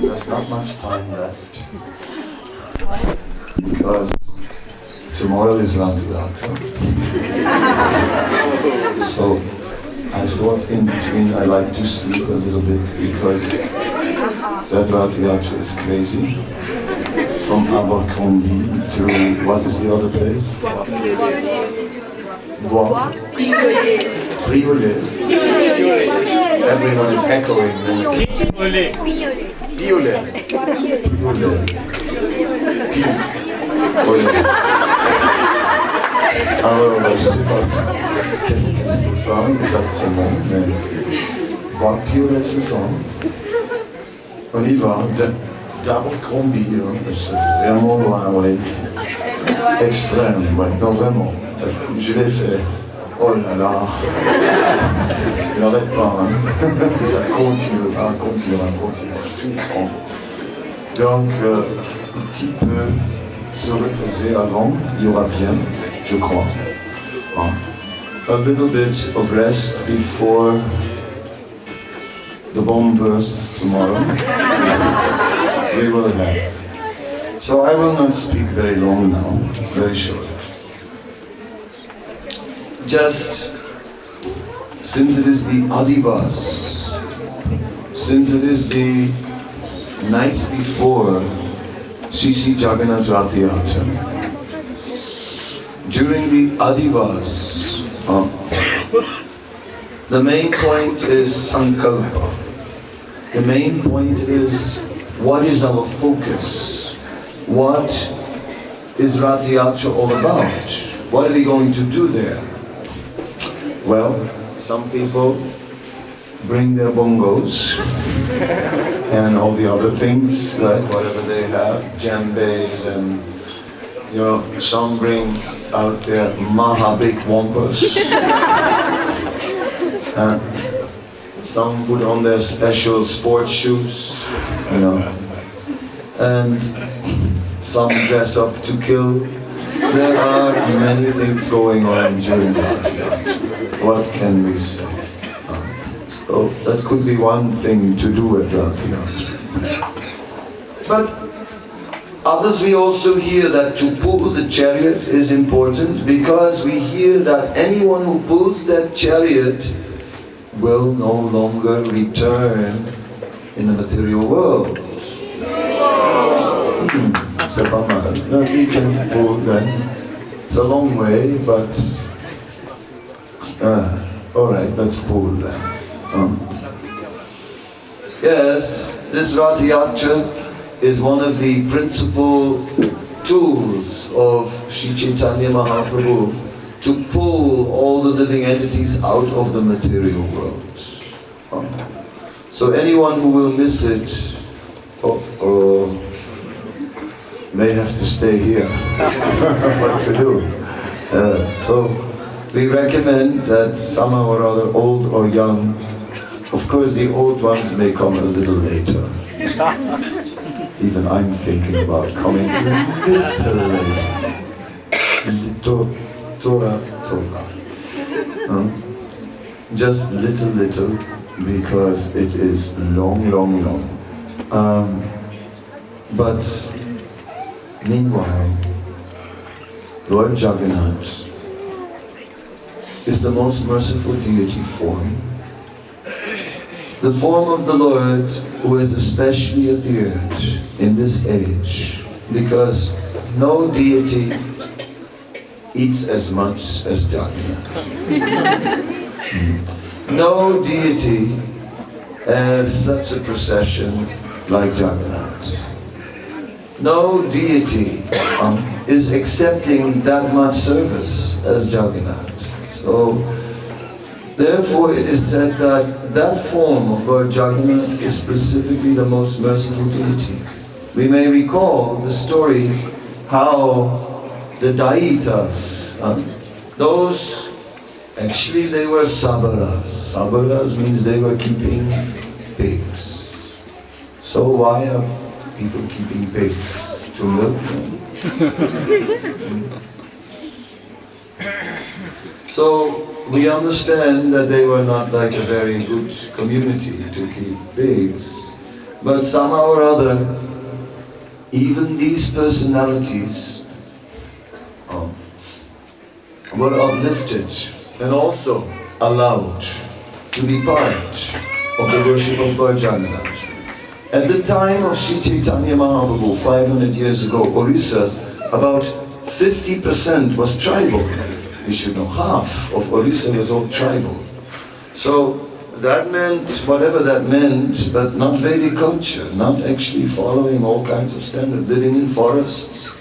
There's not much time left. Because tomorrow is Rama. So I thought in between I like to sleep a little bit because that Ratiacha is crazy. From Abercrombie to, what is the other place? Briolet. Everyone is echoing. Briolet. Alors, je ne sais pas qu'est-ce que c'est ça exactement, mais Briolet c'est ça. On y va. D'Abercrombie, c'est vraiment loin, oui. Extrême, oui, non vraiment. Je l'ai fait. Oh là là. Il n'arrête pas, hein. Ça continue. Tout le temps. Donc, un petit peu se reposer avant, il y aura bien, je crois. A little bit of rest before the bomb bursts tomorrow. We will have. So I will not speak very long now, very short. Just since it is the Adivas, since it is the night before Sisi Jagannath Ratiyatra, during the Adivas, the main point is Sankalpa. The main point is what is our focus? What is Ratiyatra all about? What are we going to do there? Well, some people bring their bongos and all the other things, like whatever they have, djembes, and some bring out their maha big wampus. Some put on their special sports shoes, and some dress up to kill. There are many things going on during Ratiyatra. What can we say? So that could be one thing to do at Ratiyatra. But others, we also hear that to pull the chariot is important because we hear that anyone who pulls that chariot will no longer return in the material world. C'est pas mal. We can pull that. It's a long way, but alright, let's pull that. Yes, this Ratiyatra is one of the principal tools of Sri Chaitanya Mahaprabhu to pull all the living entities out of the material world. So anyone who will miss it may have to stay here. What to do? So we recommend that somehow or other, old or young, of course the old ones may come a little later. Even I'm thinking about coming a little later. Just little, because it is long. But meanwhile, Lord Jagannath is the most merciful deity form. The form of the Lord who has especially appeared in this age, because no deity eats as much as Jagannath. No deity has such a procession like Jagannath. No deity is accepting that much service as Jagannath. So, therefore it is said that that form of Lord Jagannath is specifically the most merciful deity. We may recall the story how the Daitas, those, actually they were Sabaras. Sabaras means they were keeping pigs. So why are people keeping pigs? To milk them? So we understand that they were not like a very good community to keep pigs. But somehow or other, even these personalities were uplifted and also allowed to be part of the worship of Lord Jagannath. At the time of Sri Chaitanya Mahaprabhu, 500 years ago, Orissa, about 50% was tribal. You should know, half of Orissa was all tribal. So that meant whatever that meant, but not Vedic culture, not actually following all kinds of standards, living in forests,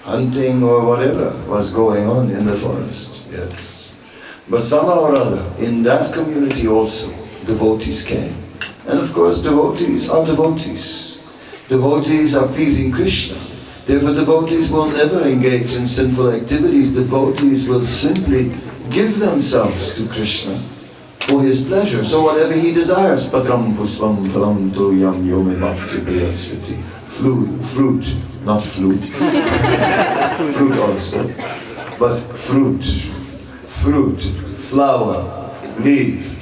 hunting or whatever was going on in the forest, yes. But somehow or other, in that community also, devotees came. And of course, devotees are devotees. Devotees are pleasing Krishna. Therefore, devotees will never engage in sinful activities. Devotees will simply give themselves to Krishna for his pleasure. So whatever he desires, patram puspam phalam toyam yome bhakti priyasati. Fruit, not flute. Fruit also, but fruit, flower, leaf,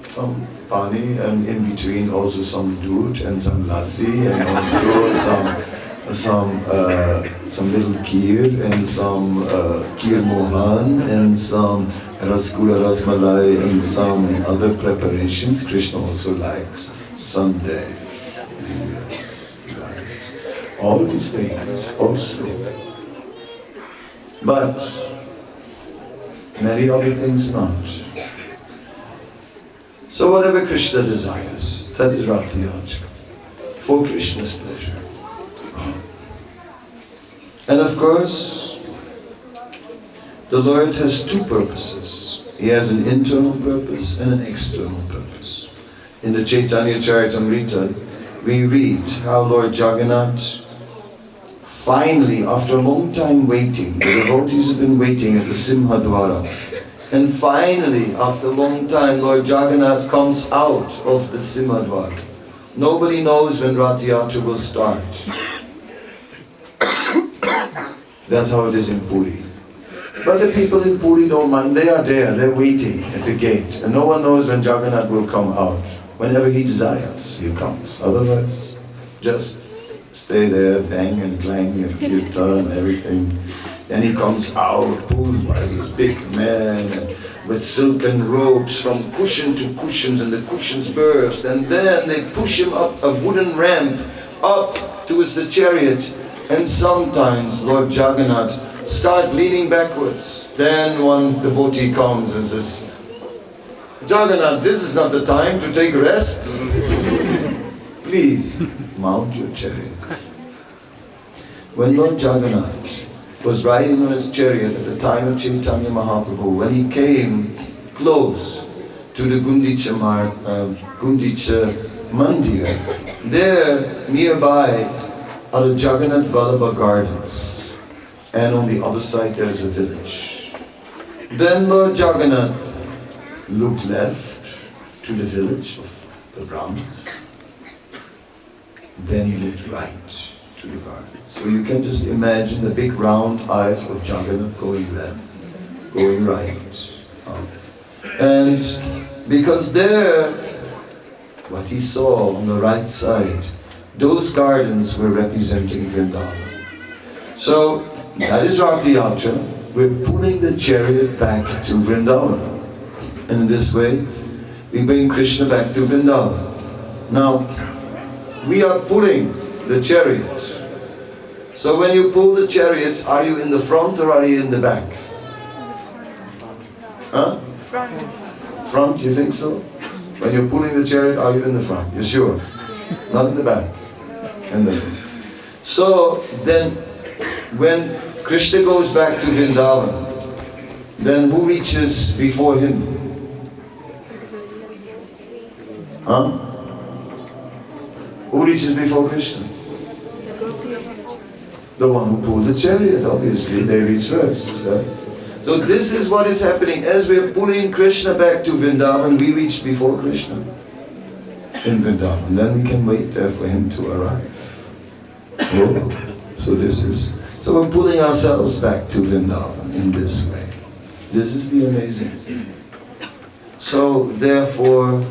some pani, and in between also some doodh and some lassi, and also some little kheer and some kheer mohan and some rasgulla rasmalai and some other preparations. Krishna also likes sundae. All these things also. But many other things not. So whatever Krishna desires, that is Ratiyaj, for Krishna's pleasure. And of course, the Lord has two purposes. He has an internal purpose and an external purpose. In the Chaitanya Charitamrita, we read how Lord Jagannath finally, after a long time waiting, the devotees have been waiting at the Simhadwara, and finally, after a long time, Lord Jagannath comes out of the Simhadwara. Nobody knows when Rath Yatra will start. That's how it is in Puri. But the people in Puri don't mind. They are there, they're waiting at the gate. And no one knows when Jagannath will come out. Whenever he desires, he comes. Otherwise, just stay there, bang and clang and kirtan and everything. And he comes out, pulled by these big men with silken ropes from cushion to cushions, and the cushions burst. And then they push him up a wooden ramp up towards the chariot. And sometimes Lord Jagannath starts leaning backwards. Then one devotee comes and says, Jagannath, this is not the time to take rest. Please, mount your chariot. When Lord Jagannath was riding on his chariot at the time of Chaitanya Mahaprabhu, when he came close to the Gundicha Mandir, there nearby are the Jagannath Vallabha gardens, and on the other side there is a village. Then Lord Jagannath looked left to the village of the Brahmins. Then he looked right to the garden. So you can just imagine the big round eyes of Jagannath going left, going right. And because there, what he saw on the right side, those gardens were representing Vrindavan. So that is Rati Yatra. We're pulling the chariot back to Vrindavan. And in this way, we bring Krishna back to Vrindavan. Now, we are pulling the chariot. So when you pull the chariot, are you in the front or are you in the back? Huh? Front, you think so? When you're pulling the chariot, are you in the front? You're sure? Not in the back. In the front. So then, when Krishna goes back to Vrindavan, then who reaches before him? Huh? Who reaches before Krishna? The one who pulled the chariot, obviously, they reach first. Right? So this is what is happening. As we're pulling Krishna back to Vrindavan, we reach before Krishna in Vrindavan. Then we can wait there for him to arrive. Oh. So we're pulling ourselves back to Vrindavan in this way. This is the amazing thing. So therefore,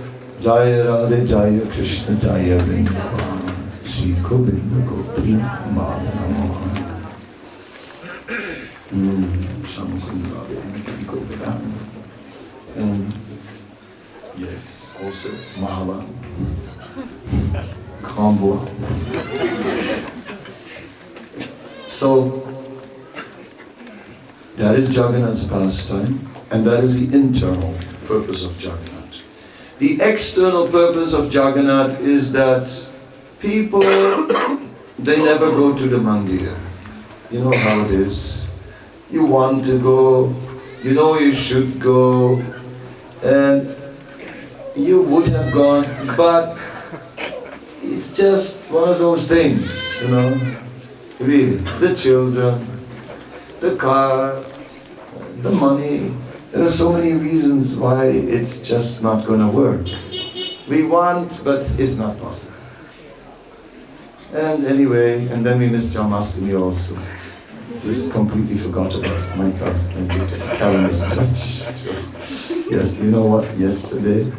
Jaya Radhe Jaya Krishna Jaya Vrindavan. Shri Govinda Gopri Madana Mohan. Shamsundar Govinda. And yes, also Mahala. Kambua. So, that is Jagannath's pastime, and that is the internal purpose of Jagannath. The external purpose of Jagannath is that people, they never go to the mandir. You know how it is. You want to go, you know you should go, and you would have gone, but it's just one of those things, you know. Really, the children, the car, the money. There are so many reasons why it's just not going to work. We want, but it's not possible. And anyway, and then we missed Janmashtami also. Just completely forgot about my calendar. Yes, you know what? Yesterday,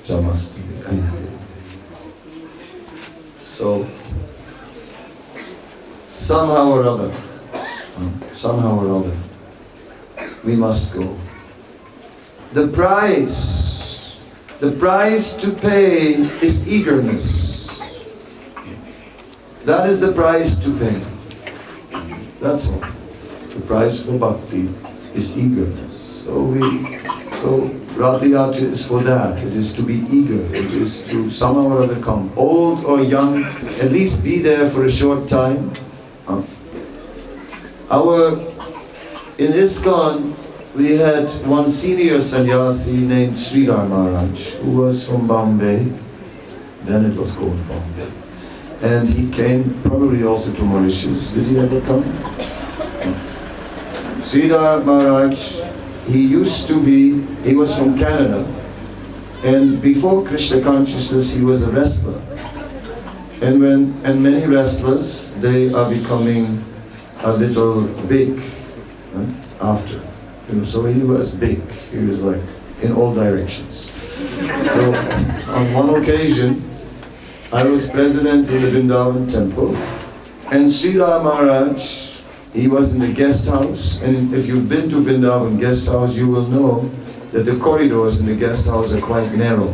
Janmashtami. So, somehow or other, we must go. The price to pay is eagerness. That is the price to pay. That's all. The price for bhakti is eagerness. So Ratha Yatra is for that. It is to be eager. It is to somehow or other come. Old or young, at least be there for a short time. In ISKCON, we had one senior sannyasi named Sridhar Maharaj, who was from Bombay. Then it was called Bombay. And he came probably also to Mauritius. Did he ever come? Sridhar Maharaj, he was from Canada. And before Krishna consciousness, he was a wrestler. And many wrestlers, they are becoming a little big after. So he was big. He was like in all directions. So on one occasion, I was president in the Vrindavan temple, and Sridhar Maharaj, he was in the guest house, and if you've been to Vrindavan guest house, you will know that the corridors in the guest house are quite narrow.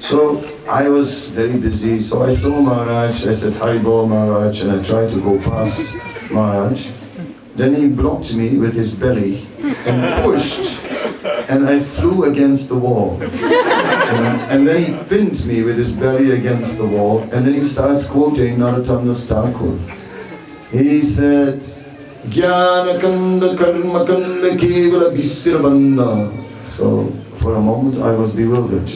So I was very busy, so I saw Maharaj, I said, Hare Maharaj, and I tried to go past Maharaj. Then he blocked me with his belly and pushed, and I flew against the wall. And then he pinned me with his belly against the wall, and then he starts quoting Narottam Das Thakur. He said, Jnana Kanda Karma Kanda Kevala Bisirvanda. So for a moment I was bewildered,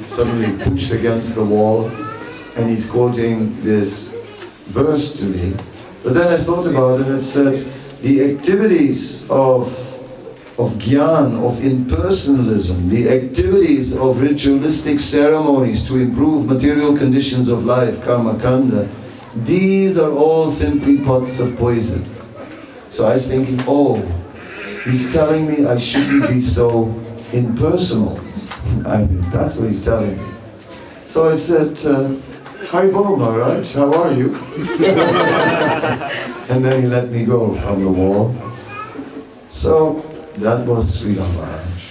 suddenly pushed against the wall, and he's quoting this verse to me. But then I thought about it, and it said, the activities of Gyan, of impersonalism, the activities of ritualistic ceremonies to improve material conditions of life, karma kanda, these are all simply pots of poison. So I was thinking, he's telling me I shouldn't be so impersonal. I think that's what he's telling me. So I said, Hare Bol Maharaj, how are you? And then he let me go from the wall. So that was Sridhar Maharaj.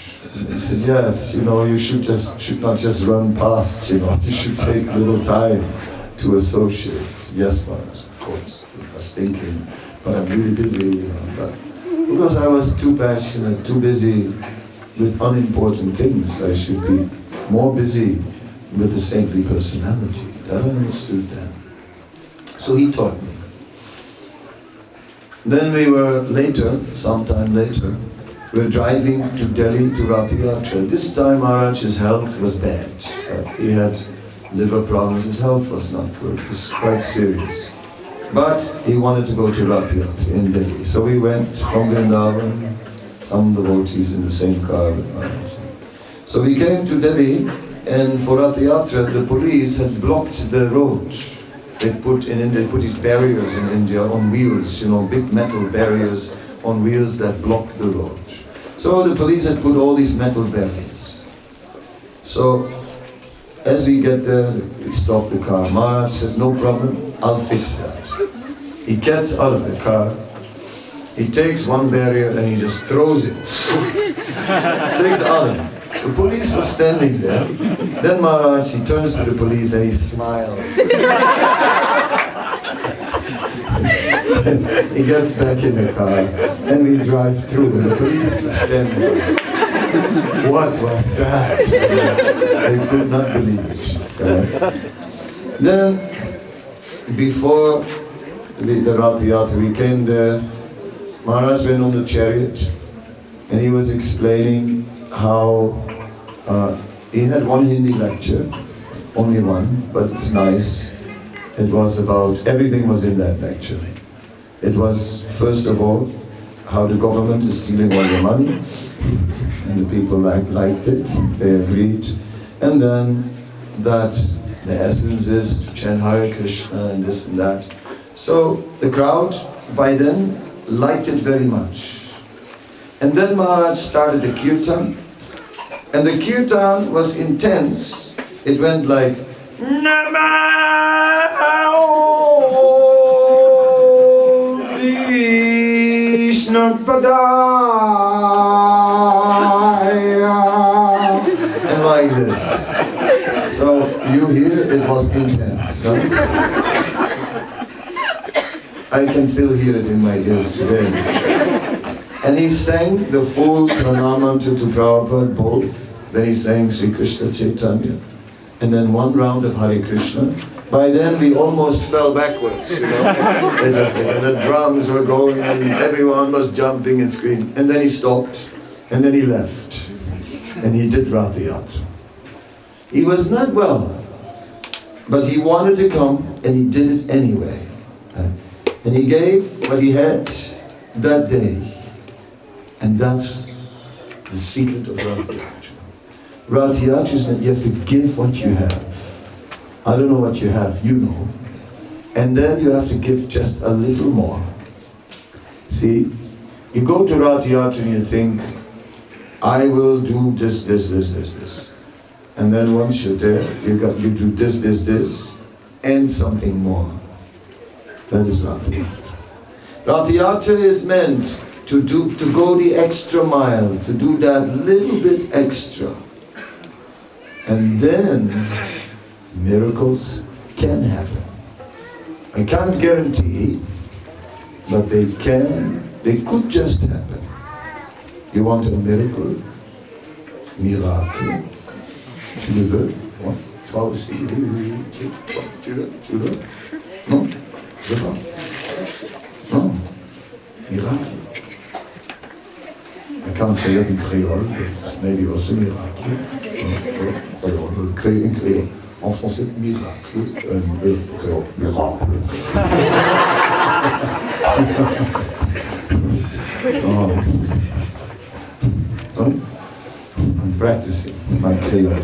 He said, yes, you should not just run past, you should take a little time to associate. Yes, Maharaj, of course. I was thinking, but I'm really busy, but because I was too passionate, too busy with unimportant things, I should be more busy with the saintly personality. That I understood then. So he taught me. Then we were sometime later, we were driving to Delhi to Ratha Yatra. This time Maharaj's health was bad. He had liver problems, his health was not good, it was quite serious. But he wanted to go to Ratha Yatra in Delhi. So we went from Vrindavan, some devotees in the same car with Maharaj. So we came to Delhi, and for Ratha Yatra, the police had blocked the road. They put these barriers in India on wheels, big metal barriers on wheels that block the road. So the police had put all these metal barriers. So As we get there, we stop the car. Maharaj says, no problem, I'll fix that. He gets out of the car, he takes one barrier and he just throws it. Take the other. The police was standing there. Then Maharaj, he turns to the police and he smiles. He gets back in the car and we drive through and the police is standing there. What was that? They could not believe it. Then, before the Rath Yatra, we came there, Maharaj went on the chariot and he was explaining how he had one Hindi lecture, only one, but it's nice. It was about, everything was in that lecture. It was, first of all, how the government is stealing all the money, and the people liked it, they agreed. And then that the essence is to chant Hare Krishna and this and that. So the crowd, by then, liked it very much. And then Maharaj started the kirtan, and the kirtan was intense. It went like, Krishna Padaya, and like this. So you hear it was intense. No? I can still hear it in my ears today. And he sang the full pranamam to Prabhupada, both. Then he sang Sri Krishna Chaitanya. And then one round of Hare Krishna. By then we almost fell backwards, you know. And the drums were going and everyone was jumping and screaming. And then he stopped. And then he left. And he did Rath Yatra. He was not well. But he wanted to come and he did it anyway. And he gave what he had that day. And that's the secret of Rath Yatra. Rath Yatra is that you have to give what you have. I don't know what you have, you know. And then you have to give just a little more. See, you go to Rath Yatra and you think, I will do this. And then once you're there, you do this, and something more. That is Rath Yatra. Rath Yatra is meant to go the extra mile, to do that little bit extra. And then miracles can happen. I can't guarantee, but they could just happen. You want a miracle? Miracle. Tu le veux? Toi aussi? Tu le? Non? Je veux pas. Non. Miracle. I can't say it in Creole, but it's maybe also miracle. In Creole. En français, miracle. Creole, miracle. I'm practicing my Creole.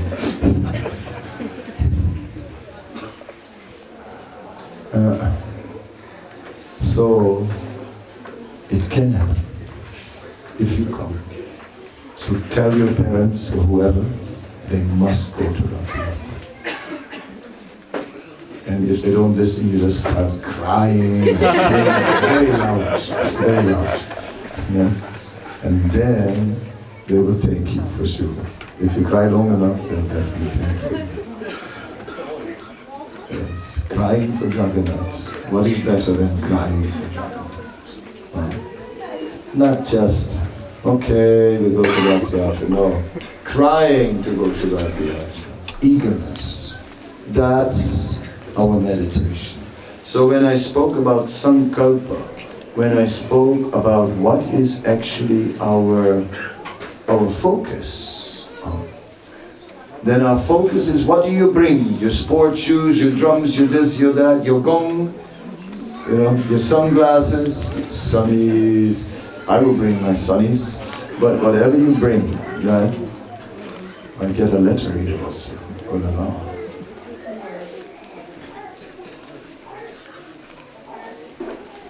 So, it can happen if you come. So tell your parents or whoever, they must go to Rath Yatra. And if they don't listen, you just start crying, very loud. Yeah? And then they will take you for sure. If you cry long enough, they'll definitely take you. Yes, crying for Jagannath. What is better than crying for Jagannath? Not just, okay, we go to Rath Yatra. No, crying to go to Rath Yatra. Eagerness. That's our meditation. So when I spoke about sankalpa, when I spoke about what is actually our focus, then our focus is what do you bring? Your sports shoes, your drums, your this, your that, your gong, you know, your sunglasses, sunnies. I will bring my sunnies, but whatever you bring, right? I get a letter here also. Oh la la.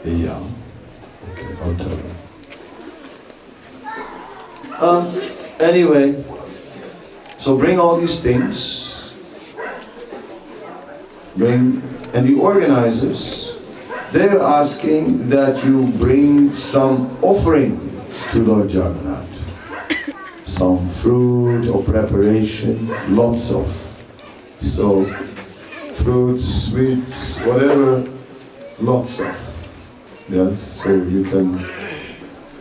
Yeah. Okay, I'll tell you. Anyway, so bring all these things, bring, and the organizers, they're asking that you bring some offering to Lord Jagannath. Some fruit or preparation, lots of. So, fruits, sweets, whatever, lots of. Yes, so you can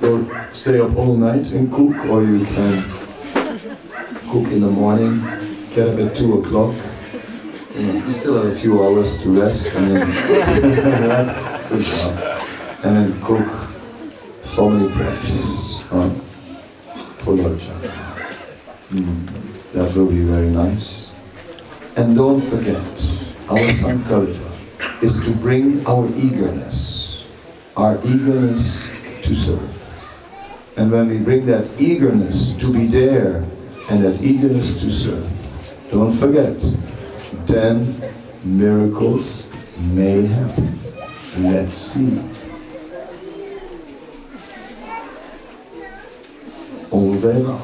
go stay up all night and cook, or you can cook in the morning, get up at 2 o'clock. You still have a few hours to rest, and then that's good job. And then cook so many preps for Lord Jagannath. That will be very nice. And don't forget, our sankalpa is to bring our eagerness to serve. And when we bring that eagerness to be there and that eagerness to serve, don't forget, then miracles may happen. Let's see. On verra.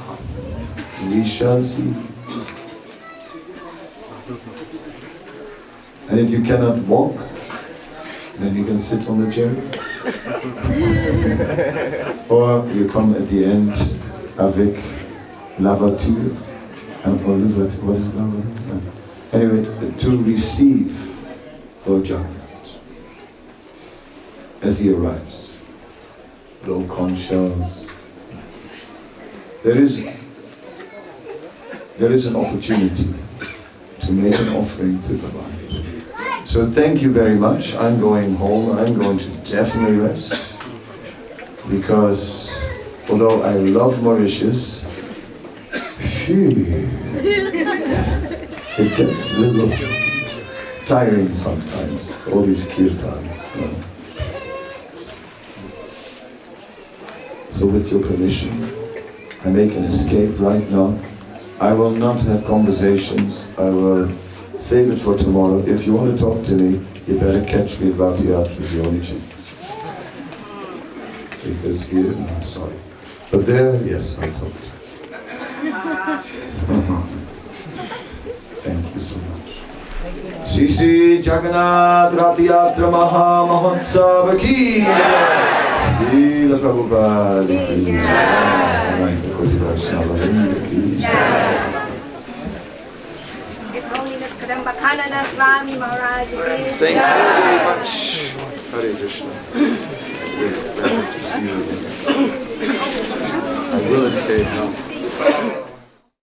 We shall see. And if you cannot walk, then you can sit on the chair. Or you come at the end avec la voiture. What is la voiture? Anyway, to receive Lord Jagannath as he arrives. Low conchas. There is an opportunity to make an offering to the Lord. So thank you very much. I'm going home. I'm going to definitely rest, because although I love Mauritius, it gets a little tiring sometimes, all these kirtans. So with your permission, I make an escape right now. I will not have conversations. I will save it for tomorrow. If you want to talk to me, you better catch me about the art with the only chance. Because here, no, sorry. But there, yes, I talked. Thank you so much. Sri Jagannath Ratiyatra Maha Mahotsav ki Srila Prabhupada ki His Holiness Kadamba Kanana Swami Maharaj. Thank you very much. Hare Krishna. Glad to see you again. I will escape now.